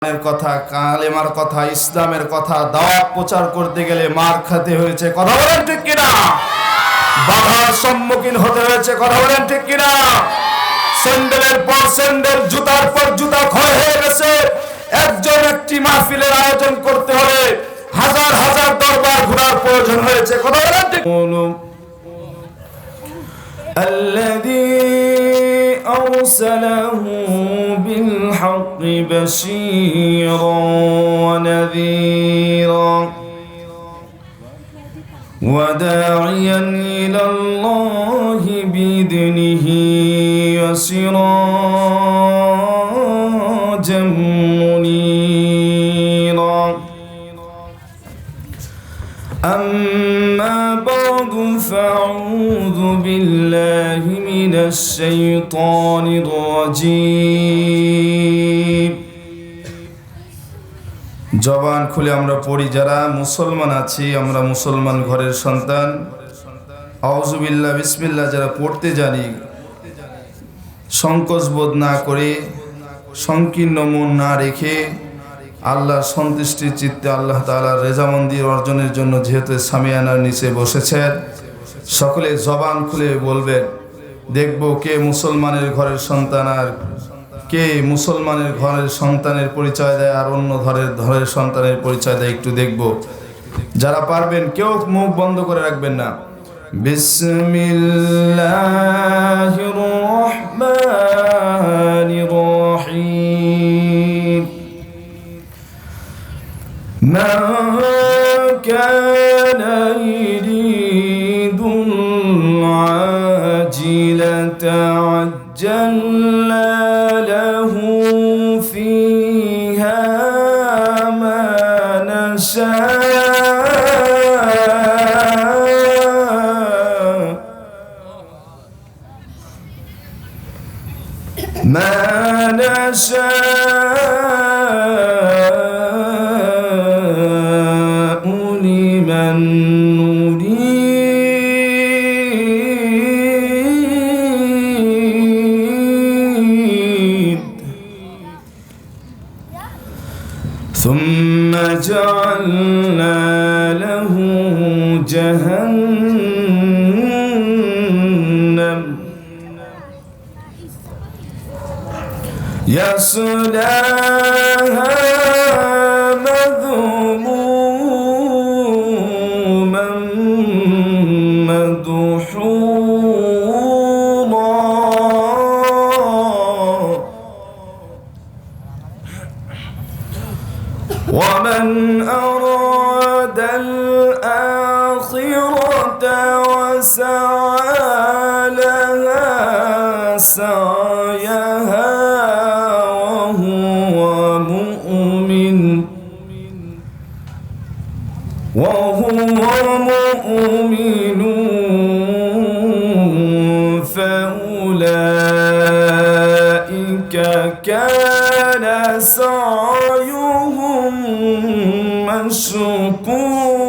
এর কথা, কালেমার কথা, ইসলামের কথা দাওয়াত প্রচার করতে গেলে মার খেতে হয়েছে, কথা বলেন ঠিক কিনা? বাধার সম্মুখীন হতে হয়েছে, কথা বলেন ঠিক কিনা? স্যান্ডেলের পর স্যান্ডেল, জুতার পর জুতা ক্ষয় হয়ে গেছে। একজন একটি মাহফিলের আয়োজন করতে হলে হাজার হাজার দরবার ঘোরার প্রয়োজন হয়েছে, কথা বলেন ঠিক? الذي أرسله بالحق بشيرا ونذيرا وداعيا إلى الله بإذنه وسراجا منيرا أما بعد فأعوذ بالله من الشيطان الرجيم। জবান খুলে আমরা পড়ি, যারা মুসলমান আছি, আমরা মুসলমান ঘরের সন্তান। আউযু বিল্লাহ বিসমিল্লাহ যারা পড়তে জানি, সংকোচ বোধ না করে, সংকীর্ণ মন না রেখে, আল্লাহর সন্তুষ্টির চিত্তে আল্লাহ তাআলার রেজামন্দি অর্জনের জন্য যেহেতু সামিয়ানার নিচে বসেছেন, সকলে জবান খুলে বলবেন, দেখব কে মুসলমানের ঘরের সন্তান আর কে মুসলমানের ঘরের সন্তানের পরিচয় দেয় আর অন্য ঘরের সন্তানের পরিচয় দেয়, একটু দেখব। যারা পারবেন কেউ মুখ বন্ধ করে রাখবেন না। বিসমিল্লাহির রহমানির রহিম। মা কানা ইরিদুল আজিলাতা আজ্জালনা লাহু ফিহা মা নাশা ما نشاء لمن نريد ثم جعلنا له جهنم يصلاها مذموما مدحورا ومن أراد الآخرة وسعى لها سعيها وهو مؤمن فأولئك كان سعيهم مشكورا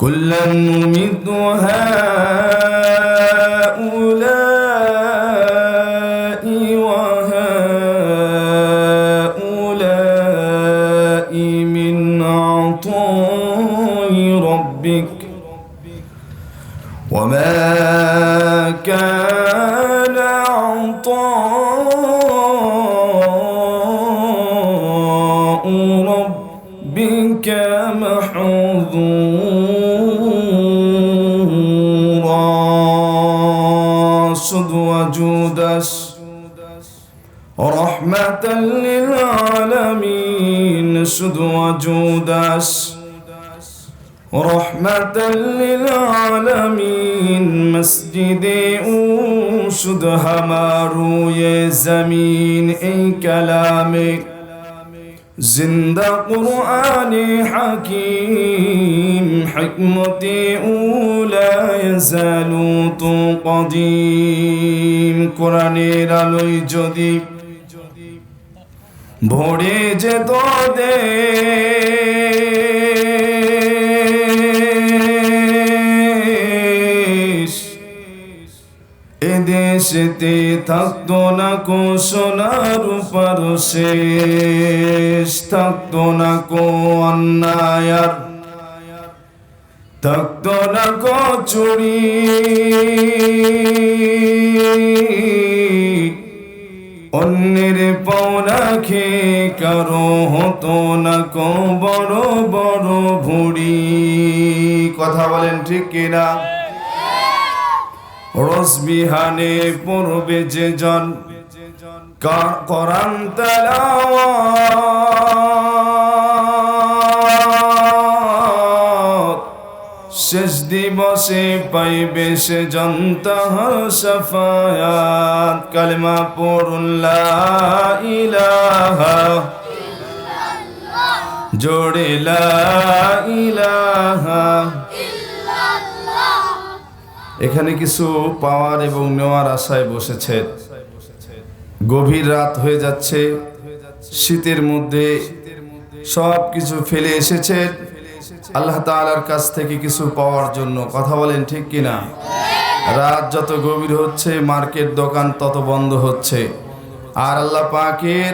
كلا نمد هؤلاء وهؤلاء من عطاء ربك وما كان عطاء ربك محظورا صد وجودس رحمة للعالمين صد وجودس رحمة للعالمين مسجد شد ہمارو یہ زمین ای کلام زندہ قرآن حکیم حکمت اولا يزال تو قدیم قرآنের আলোয় যদি ভরে যেত দেশ দেশেতে থাকতো না কো সোনার উপর শেষ, থাকতো না কো অন্যায়, থাকতো না কো চুরি, অন্যের পাওনা খেয়ে কারো হতো না কো বড় বড় ভুড়ি। কথা বলেন ঠিক কিনা? রোজ বিহানে পড়বে যে জন কোরআন তেলাওয়াত, শেষ দিবসে পাইবে সে জন তাহার শাফায়াত। কালেমা পড়ুন লা ইলাহা জোরে লা ইলাহা। এখানে কিছু পাওয়ার এবং নেওয়ার আশায় বসেছে। গভীর রাত হয়ে যাচ্ছে, শীতের মধ্যে সব কিছু ফেলে এসেছে আল্লাহ তাআলার কাছ থেকে কিছু পাওয়ার জন্য। কথা বলেন ঠিক কিনা? রাত যত গভীর হচ্ছে মার্কেট দোকান তত বন্ধ হচ্ছে, আর আল্লাহ পাকের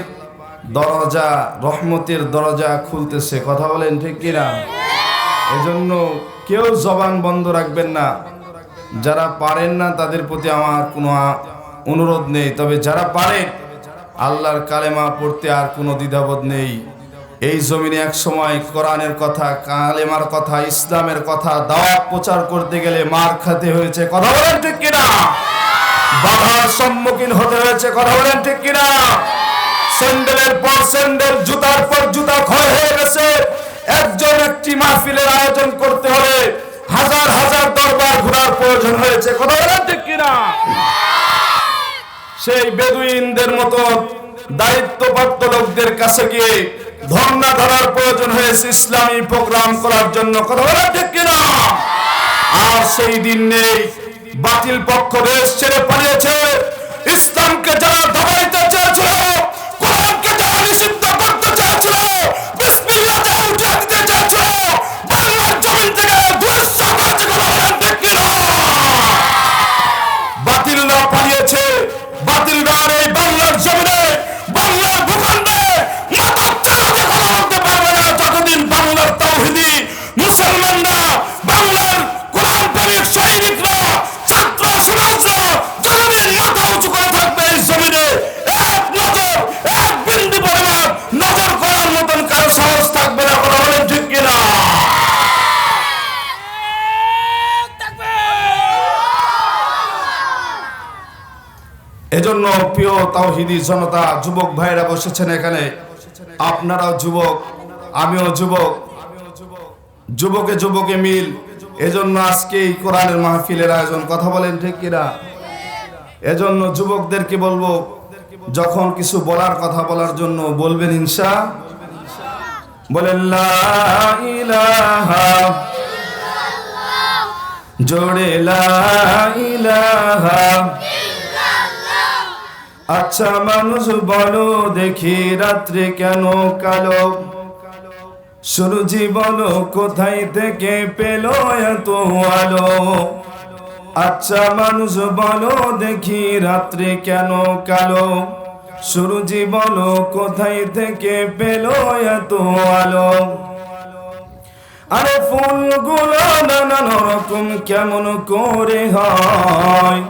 দরজা, রহমতের দরজা খুলতেছে। কথা বলেন ঠিক কিনা? এজন্য কেউ জবান বন্ধ রাখবেন না। যারা পারেন না তাদের প্রতি আমার কোনো অনুরোধ নেই, তবে যারা পারে আল্লাহর কালেমা পড়তে আর কোনো দ্বিধাবোধ নেই। এই জমিনে এক সময় কোরআনের কথা, কালেমার কথা, ইসলামের কথা দাওয়াত প্রচার করতে গেলে মার খেতে হয়েছে। কথা বলেন ঠিক কিনা? বাধার সম্মুখীন হতে হয়েছে। কথা বলেন ঠিক কিনা? স্যান্ডেলের পর স্যান্ডেল, জুতার পর জুতা ক্ষয় হয়ে গেছে। একজন একটি মাহফিলের আয়োজন করতে হলে হাজার হাজার দরবার ঘোরার প্রয়োজন হয়েছে। কথা বলেন ঠিক কিনা? সেই বেদুইনদের মতো দায়িত্বপ্রাপ্ত লোকদের কাছে গিয়ে ধর্ণা ধরার প্রয়োজন হয়েছে ইসলামী প্রোগ্রাম করার জন্য। কথা বলেন ঠিক কিনা? আর সেই দিন নেই। বাতিল পক্ষ দেশ ছেড়ে পালিয়েছে। ইসলামকে যারা দমাইতে চেয়েছিল, কোরআনকে যারা নিষিদ্ধ করতে চেয়েছিল, বিসমিল্লাহ যারা উঠিয়ে দিতে চেয়েছিল, বাংলার জমিন থেকে ধ্বংস করেছে। কথা বলেন ঠিক কিনা? বাতিলরা পালিয়েছে। বাতিলরা এই বাংলার জমিনে, বাংলার ভূখণ্ডে মাথা চালাতে কথা বলতে পারবে না যতদিন বাংলার তাওহীদি মুসলমানরা, বাংলার কোরআন প্রেমিক সৈনিকরা, ছাত্র সমাজরা যতদিন মাথা উঁচু করে থাকবে এই জমিনে, এক নজর, এক বিন্দু পরিমাণ নজর করার মতন কারো সাহস থাকবে না। কথা বলেন ঠিক কিনা? এজন্য প্রিয় তাওহীদি জনতা, যুবক ভাইরা বসেছেন এখানে, আপনারাও যুবক, আমিও যুবক, যুবকে যুবকে মিল। এজন্য আজকে এই কোরআনের মাহফিলের আয়োজন। কথা বলেন ঠিক কিনা? এজন্য যুবকদেরকে বলবো, যখন কিছু বলার কথা বলার জন্য বলবেন ইনশা, বলেন লা ইলাহা জোরে লা ইলাহা। আচ্ছা মানুষ বলো দেখি রাত্রে কেন কালো, সূর্যি বলো কোথায় থেকে পেল এত আলো। আচ্ছা মানুষ বলো দেখি রাত্রে কেন কালো, সূর্যি বলো কোথায় থেকে পেল এত আলো। আরে ফুলগুলো নানান রকম কেমন করে হয়,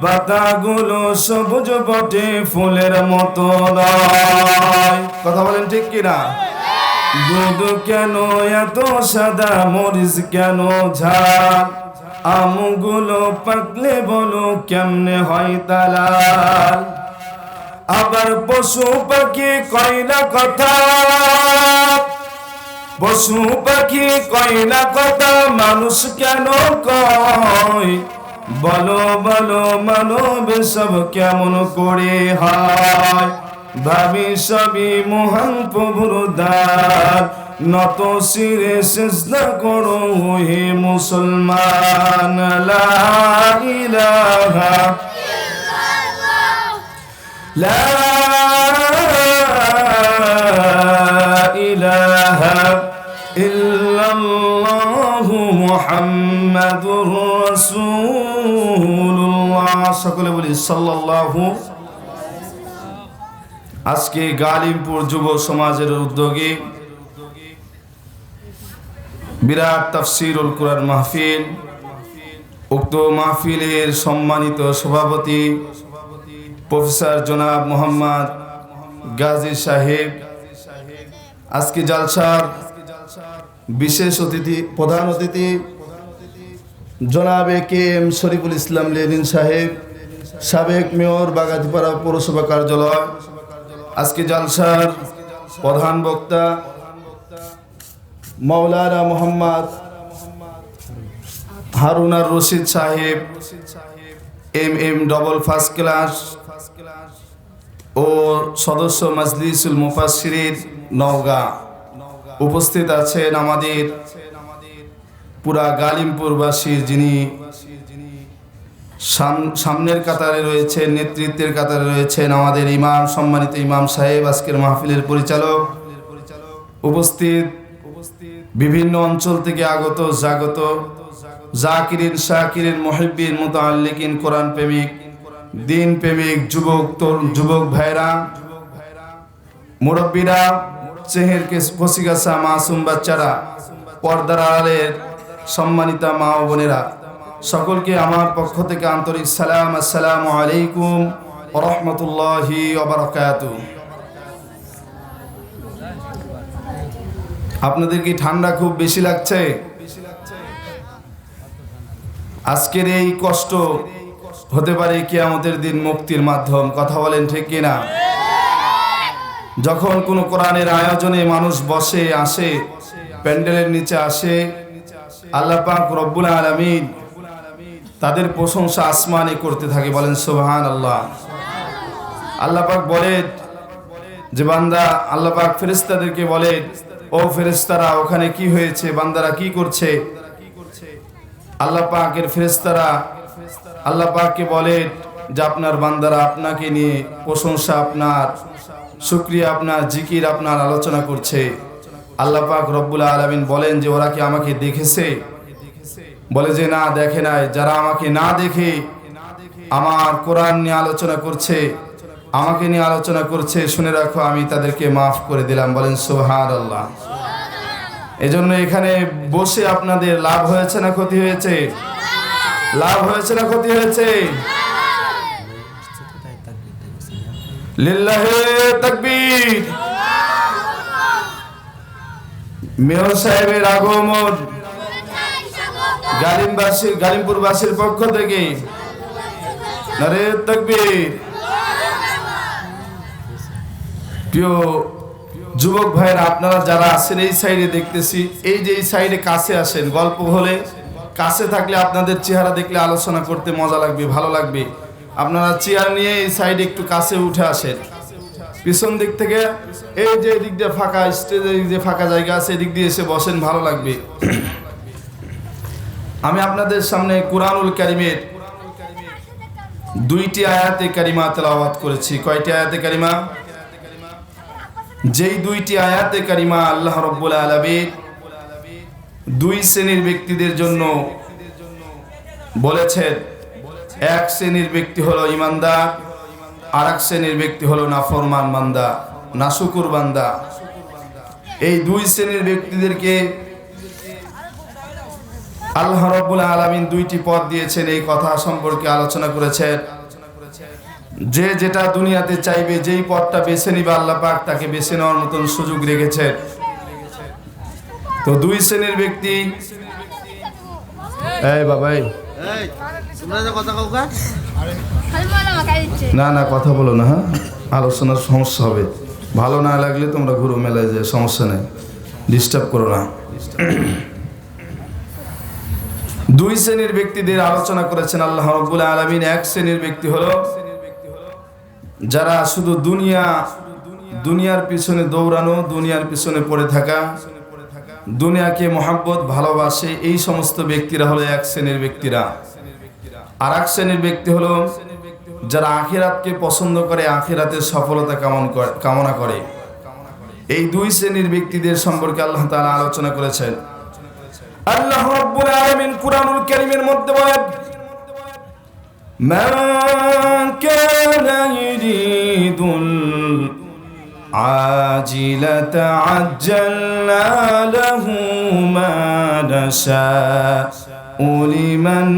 পাতাগুলো সবুজ বটে ফুলের মতো নয়। কথা বলেন ঠিক কিনা? দুধ কেন এত সাদা, মরিচ কেন ঝাল, আমগুলো পাকলে বলো কেমনে হয় তালাল। আবার পশু পাখি কয় না কথা, পশু পাখি কয় না কথা, মানুষ কেন কয়, বলো বলো মানব সব কেমন করে হয়। ভাবি সবই মহান প্রভুর দান, নত শিরে সিজদা করো হে মুসলমান। লা ইলাহা লা ইলাহা ইল্লাল্লাহু মুহাম্মাদুর রাসূলুল্লাহ সকলে বলি সাল্লাল্লাহু। আজকে গালিমপুর যুব সমাজের উদ্যোগে বিরাট তাফসীরুল কুরআন মাহফিল, উক্ত মাহফিলের সম্মানিত সভাপতি প্রফেসর জনাব মোহাম্মদ গাজী সাহেব, আজকে জালসার বিশেষ অতিথি, প্রধান অতিথি জনাব কে.এম. শরীফুল ইসলাম লেনিন সাহেব, সাবেক মেয়র বাগাতিপাড়া পৌরসভা কার্যালয়। আজকে জালসার প্রধান বক্তা মাওলানা মোহাম্মদ হারুন আর রশিদ সাহেব, এম ডবল ফার্স্ট ক্লাস ও সদস্য মাজলিসুল মুফাসসিরিন নওগাঁ। উপস্থিত আছেন আমাদের পুরা গালিমপুরবাসীর যিনি সামনের কাতারে রয়েছেন, নেতৃত্বের কাতারে রয়েছেন আমাদের ইমাম, সম্মানিত ইমাম সাহেব, আজকের মাহফিলের পরিচালক। উপস্থিত বিভিন্ন অঞ্চল থেকে আগত জাগত জাকিরিন, শাকিরিন, মুহিব্বিন, মুতাআল্লিকিন, কোরআন প্রেমিক, দিন প্রেমিক যুবক ভাইরা, মুরব্বীরা, চেহের কচিকাছা মাসুম বাচ্চারা, পর্দার আড়ালের সম্মানিতা মা ও বোনেরা, সকলকে আমার পক্ষ থেকে আন্তরিক সালাম। আসসালামু আলাইকুম ওয়া রাহমাতুল্লাহি ওয়া বারাকাতুহু। আপনাদের কি ঠান্ডা খুব বেশি লাগছে? আজকের এই কষ্ট হতে পারে কিয়ামতের দিন মুক্তির মাধ্যম। কথা বলেন ঠিক কিনা? যখন কোনো কোরআনের আয়োজনে মানুষ বসে, আসে, প্যান্ডেলের নিচে আসে, আল্লাহ পাক রব্বুল আলামিন তাদের প্রশংসা আসমানে করতে থাকে। বলেন সুবহানাল্লাহ। আল্লাহ পাক বলেন যে বান্দা, আল্লাহ পাক ফেরেশতাদেরকে বলেন, ও ফেরেশতারা ওখানে কি হয়েছে, বান্দারা কি করছে? আল্লাহ পাকের ফেরেশতারা আল্লাহ পাককে বলেন যে আপনার বান্দারা আপনাকে নিয়ে প্রশংসা, আপনার শুকরিয়া, আপনার জিকির, আপনার আলোচনা করছে। আল্লাহ পাক রব্বুল আলামিন বলেন যে ওরা কি আমাকে দেখেছে? বলে যে না, দেখে নাই। যারা আমাকে না দেখে আমার কোরআন নিয়ে আলোচনা করছে, আমাকে নিয়ে আলোচনা করছে, শুনে রাখো আমি তাদেরকে মাফ করে দিলাম। বলেন সুবহানাল্লাহ। এজন্য এখানে বসে আপনাদের লাভ হয়েছে না ক্ষতি হয়েছে? লাভ হয়েছে না ক্ষতি হয়েছে? লিল্লাহি তাকবীর। মেয়র সাহেবের আগমন গালিমপুরবাসীর পক্ষ থেকে নারে তাকবীর। প্রিয় যুবক ভাইরা, আপনারা যারা আছেন এই সাইডে দেখতেছি, এই যে এই সাইডে কাছে আসেন, গল্প হলে কাছে থাকলে আপনাদের চেহারা দেখলে আলোচনা করতে মজা লাগবে, ভালো লাগবে। আপনারা চেয়ার নিয়ে এই সাইডে একটু কাছে উঠে আসেন। পিছন দিক থেকে এই যে দিক দিয়ে ফাঁকা, স্টেজের যে ফাঁকা জায়গা আছে এদিক দিয়ে এসে বসেন, ভালো লাগবে। আমি আপনাদের সামনে কুরআনুল কারীমের 2টি আয়াতে কারিমা তেলাওয়াত করেছি। কয়টি আয়াতে কারিমা? যেই 2টি আয়াতে কারিমা আল্লাহ রাব্বুল আলামিন 2 শ্রেণীর ব্যক্তিদের জন্য বলেছেন। এক শ্রেণীর ব্যক্তি হলো ঈমানদার, আর এক শ্রেণীর ব্যক্তি হলো নাফরমান বান্দা, নাশুকুর বান্দা। এই 2 শ্রেণীর ব্যক্তিদেরকে আল্লাহ রাব্বুল আলামিন 2টি পথ দিয়েছেন। এই কথা সম্পর্কে আলোচনা করেছেন। যে যেটা দুনিয়াতে চাইবে, যেই পথটা বেছে নিবে আল্লাহ পাক তাকে বেছে নেওয়ার মতন সুযোগ রেখেছেন। তো 2 শ্রেণীর ব্যক্তি, এই বাবাই না না কথা বলো না, হ্যাঁ, আলোচনার সমস্যা হবে। ভালো না লাগলে তোমরা ঘুরো মেলায় যায়, সমস্যা নেই, ডিস্টার্ব করো না। 2 শ্রেণীর ব্যক্তিদের আলোচনা করেছেন আল্লাহ রাব্বুল আলামিন। এক শ্রেণীর ব্যক্তি হলো যারা শুধু দুনিয়ার পিছনে দৌড়ানো, দুনিয়ার পিছনে পড়ে থাকা, দুনিয়াকে মহব্বত, ভালোবাসে, এই সমস্ত ব্যক্তিরা হলো এক শ্রেণীর ব্যক্তিরা। আর এক শ্রেণীর ব্যক্তি হলো যারা আখিরাতকে পছন্দ করে, আখিরাতের সফলতা কামনা করে। এই 2 শ্রেণীর ব্যক্তিদের সম্পর্কে আল্লাহ তাআলা আলোচনা করেছেন। আল্লাহ রাব্বুল আলামিন কুরআনুল কারীমের মধ্যে বলেন, من كان يريد العاجلة عجلنا له ما نشاء لمن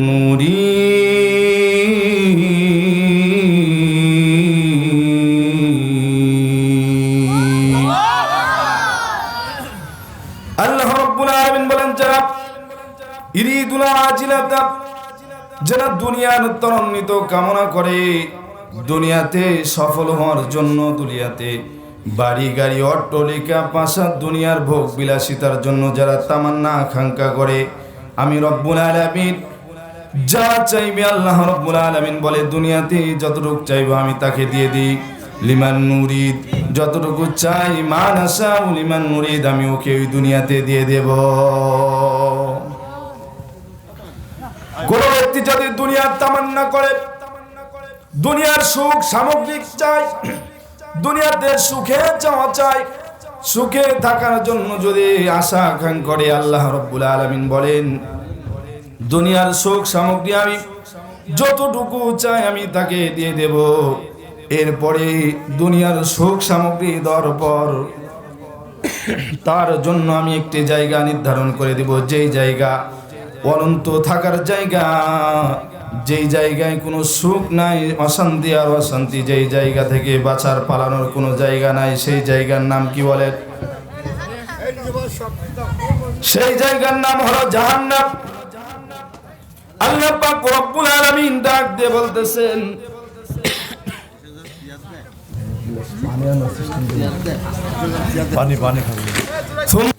نريد আল্লাহ রাব্বুল আলামিন বলেন যারা ইরিদুল আজিলাতা যারা দুনিয়ার ত্বরান্বিত কামনা করে দুনিয়াতে সফল হওয়ার জন্য দুনিয়াতে বাড়ি গাড়ি অট্টালিকা প্রাসাদ দুনিয়ার ভোগ বিলাসিতার জন্য যারা তামান্না আকাঙ্ক্ষা করে আমি রব্বুল আলামিন যা চাইবে আল্লাহ রব্বুল আলামিন বলে দুনিয়াতে যতটুকু চাইবো আমি তাকে দিয়ে দিই লিমান নুরিদ যতটুকু চাই মান আশা লিমান নুরিদ আমি ওকে ওই দুনিয়াতে দিয়ে দেব কোন ব্যক্তি যদি দুনিয়ার তামান্না করে দুনিয়ার সুখ সামগ্রিক চাই দুনিয়াতে সুখে চাওয়া চাই সুখে থাকার জন্য যদি আশা আকাঙ্ক্ষা করে আল্লাহ রাব্বুল আলামিন বলেন দুনিয়ার সুখ সামগ্রী আমি যতটুকু চাই আমি তাকে দিয়ে দেব এরপরে দুনিয়ার সুখ সামগ্রী দেওয়ার পর তার জন্য আমি একটি জায়গা নির্ধারণ করে দেব যেই জায়গা অনন্ত থাকার জায়গা যেই জায়গায় কোনো সুখ নাই অশান্তি আর অশান্তি যেই জায়গা থেকে বাঁচার পালানোর কোনো জায়গা নাই সেই জায়গার নাম কি বলেন সেই জায়গার নাম হলো জাহান্নাম আল্লাহ পাক রব্বুল আলামিন ডাক দিয়ে বলতেছেন পানি পানি খাবেন ثم